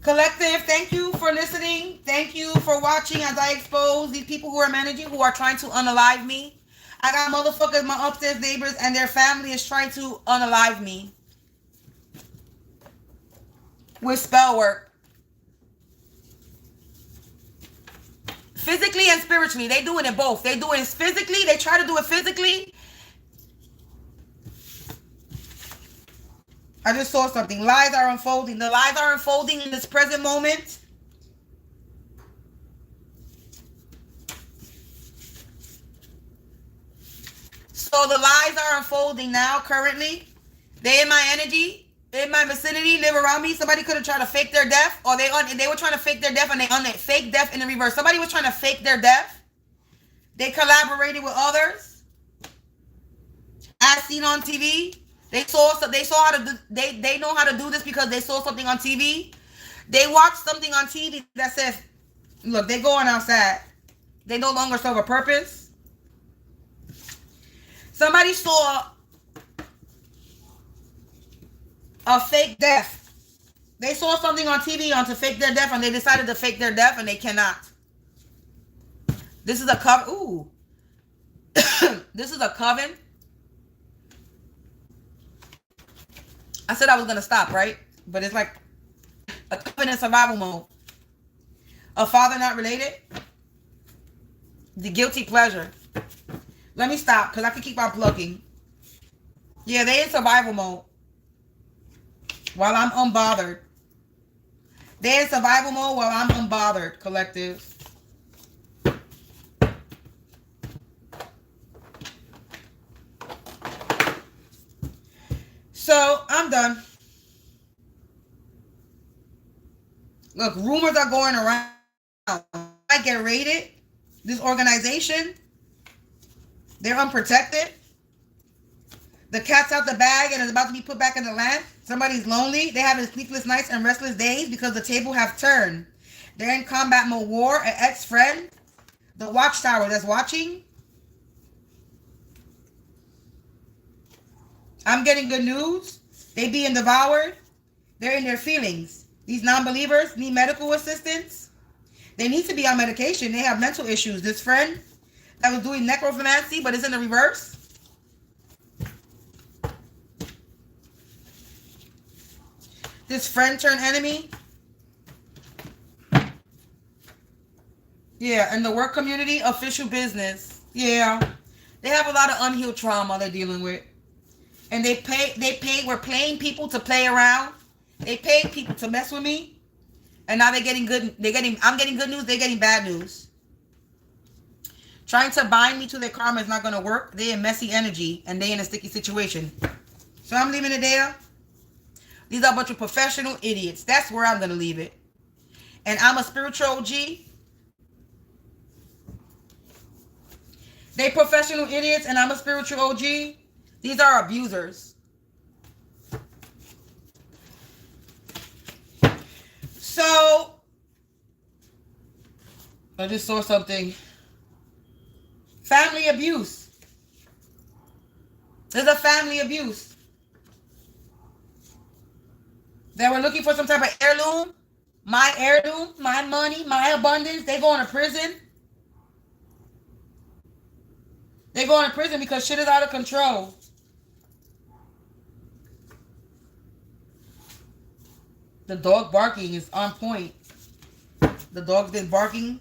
Collective, thank you for listening. Thank you for watching as I expose these people who are managing, who are trying to unalive me. I got motherfuckers, my upstairs neighbors, and their family is trying to unalive me with spell work. Physically and spiritually. They doing it both. They doing it physically. They try to do it physically. I just saw something. Lies are unfolding. The lies are unfolding in this present moment. So the lies are unfolding now, currently. They in my energy, in my vicinity, live around me. Somebody could have tried to fake their death, or they were trying to fake their death, and they on it. Fake death in the reverse. Somebody was trying to fake their death. They collaborated with others, as seen on TV. They saw how to do, they know how to do this because they saw something on TV. They watched something on TV that says, look, they're going outside. They no longer serve a purpose. Somebody saw a fake death. They saw something on TV on to fake their death, and they decided to fake their death, and they cannot. This is a coven. Ooh. This is a coven. I said I was going to stop, right? But it's like a coven in survival mode. A father not related. The guilty pleasure. Let me stop because I can keep on plugging. Yeah, they in survival mode. While I'm unbothered. They in survival mode while I'm unbothered, collective. So, I'm done. Look, rumors are going around. I get raided. This organization, they're unprotected. The cat's out the bag and is about to be put back in the land. Somebody's lonely. They're having sleepless nights and restless days because the table have turned. They're in combat mode war. An ex-friend. The watchtower that's watching. I'm getting good news. They being devoured. They're in their feelings. These non-believers need medical assistance. They need to be on medication. They have mental issues. This friend that was doing necromancy but is in the reverse. This friend turned enemy. Yeah, in the work community, official business. Yeah. They have a lot of unhealed trauma they're dealing with. And we're paying people to play around. They paid people to mess with me. And now I'm getting good news, they're getting bad news. Trying to bind me to their karma is not going to work. They're in messy energy and they're in a sticky situation. So I'm leaving it there. These are a bunch of professional idiots. That's where I'm going to leave it. And I'm a spiritual OG. They professional idiots and I'm a spiritual OG. These are abusers. So, I just saw something. Family abuse. There's a family abuse. They were looking for some type of heirloom. My money, my abundance. They going to prison. They going to prison because shit is out of control. The dog barking is on point. The dog's been barking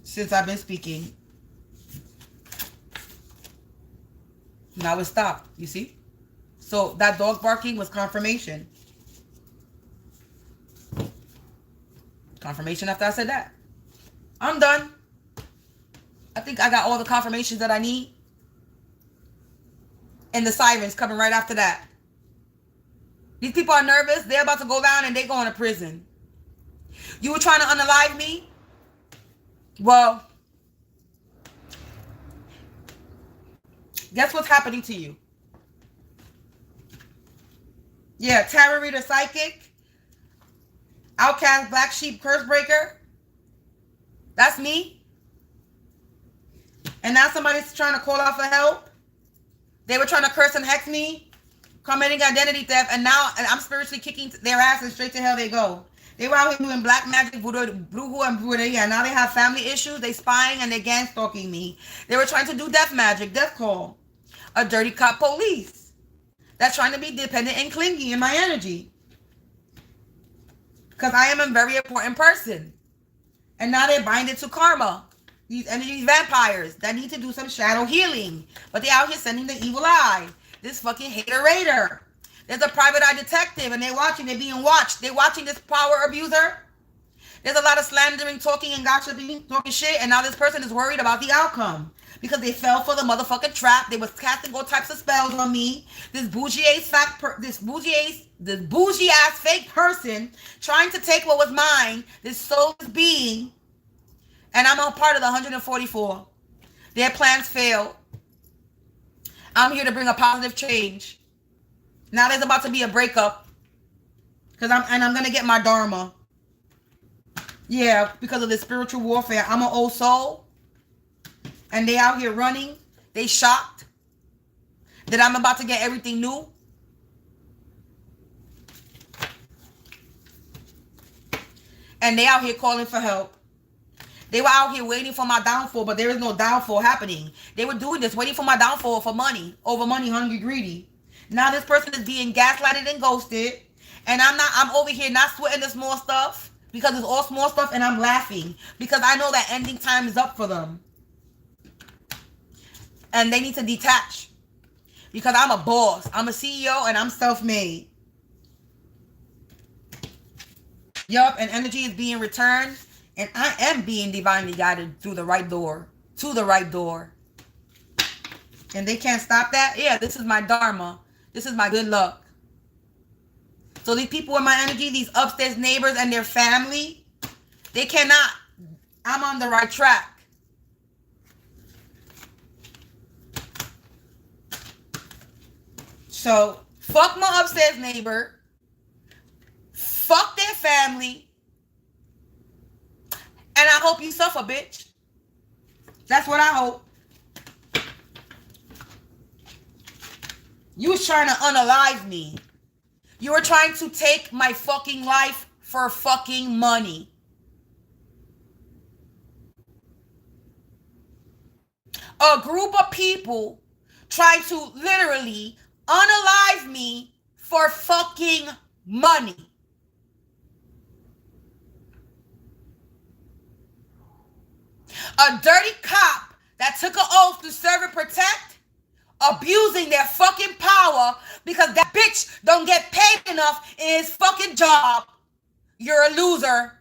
since I've been speaking. Now it stopped, you see? So that dog barking was confirmation. Confirmation after I said that. I'm done. I think I got all the confirmations that I need. And the sirens coming right after that. These people are nervous. They're about to go down and they're going to prison. You were trying to unalive me? Well, guess what's happening to you? Yeah, tarot reader, psychic, outcast, black sheep, curse breaker. That's me. And now somebody's trying to call out for help. They were trying to curse and hex me, committing identity theft, and now I'm spiritually kicking their asses straight to hell they go. They were out here doing black magic, voodoo, and brujeria. Now they have family issues. They spying and they gang stalking me. They were trying to do death magic, death call. A dirty cop police that's trying to be dependent and clingy in my energy. Because I am a very important person. And now they're binded to karma. These energies vampires that need to do some shadow healing. But they out here sending the evil eye. This fucking hater raider. There's a private eye detective and they're watching. They're being watched. They're watching this power abuser. There's a lot of slandering, talking, and gossiping, talking shit. And now this person is worried about the outcome. Because they fell for the motherfucking trap. They was casting all types of spells on me. This bougie ass fake person trying to take what was mine. This soulless being. And I'm a part of the 144. Their plans failed. I'm here to bring a positive change. Now there's about to be a breakup. I'm gonna get my dharma. Yeah, because of this spiritual warfare. I'm an old soul. And they out here running. They shocked that I'm about to get everything new. And they out here calling for help. They were out here waiting for my downfall, but there is no downfall happening. They were doing this, waiting for my downfall for money. Over money, hungry, greedy. Now this person is being gaslighted and ghosted. And I'm over here not sweating the small stuff. Because it's all small stuff and I'm laughing. Because I know that ending time is up for them. And they need to detach. Because I'm a boss. I'm a CEO and I'm self-made. Yup, and energy is being returned. And I am being divinely guided through the right door. To the right door. And they can't stop that? Yeah, this is my dharma. This is my good luck. So these people in my energy, these upstairs neighbors and their family, they cannot. I'm on the right track. So, fuck my upstairs neighbor. Fuck their family. And I hope you suffer, bitch. That's what I hope. You was trying to unalive me. You were trying to take my fucking life for fucking money. A group of people tried to literally unalive me for fucking money. A dirty cop that took an oath to serve and protect, abusing their fucking power because that bitch don't get paid enough in his fucking job. You're a loser.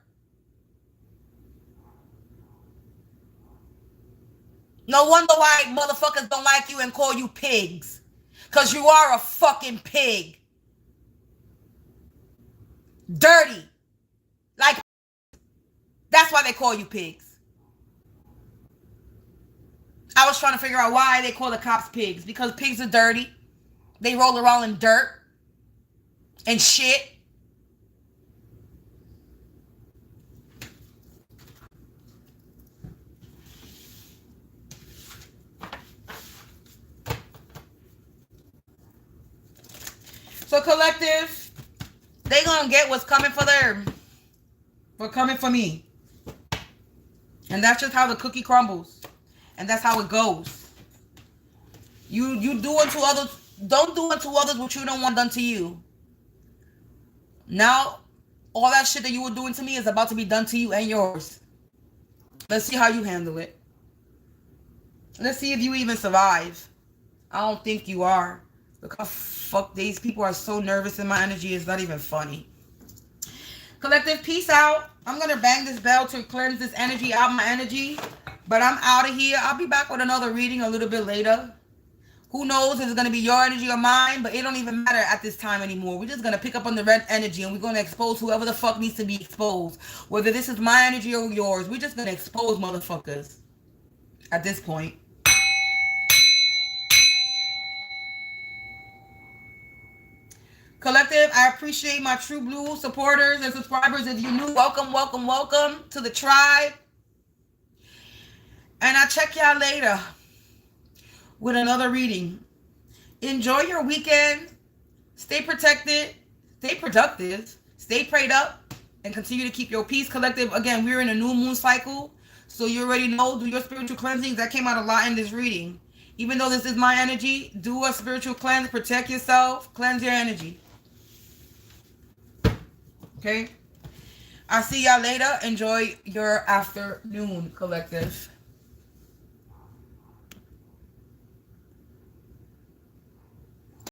No wonder why motherfuckers don't like you and call you pigs. Because you are a fucking pig. Dirty. Like, that's why they call you pigs. I was trying to figure out why they call the cops pigs. Because pigs are dirty. They roll around in dirt and shit. So collective, they gonna get what's coming for them. What's coming for me. And that's just how the cookie crumbles. And that's how it goes. You do unto others. Don't do unto others what you don't want done to you. Now, all that shit that you were doing to me is about to be done to you and yours. Let's see how you handle it. Let's see if you even survive. I don't think you are. Look how fuck these people are so nervous in my energy. It's not even funny. Collective, peace out. I'm going to bang this bell to cleanse this energy out of my energy. But I'm out of here. I'll be back with another reading a little bit later. Who knows if it's going to be your energy or mine, but it don't even matter at this time anymore. We're just going to pick up on the red energy and we're going to expose whoever the fuck needs to be exposed. Whether this is my energy or yours, we're just going to expose motherfuckers at this point. Collective, I appreciate my True Blue supporters and subscribers. If you're new, welcome, welcome, welcome to the tribe. And I'll check y'all later with another reading. Enjoy your weekend. Stay protected. Stay productive. Stay prayed up. and continue to keep your peace, collective. Again, we're in a new moon cycle, so you already know, do your spiritual cleansings. That came out a lot in this reading. Even though this is my energy, do a spiritual cleanse, protect yourself, cleanse your energy. Okay? I'll see y'all later. Enjoy your afternoon, collective.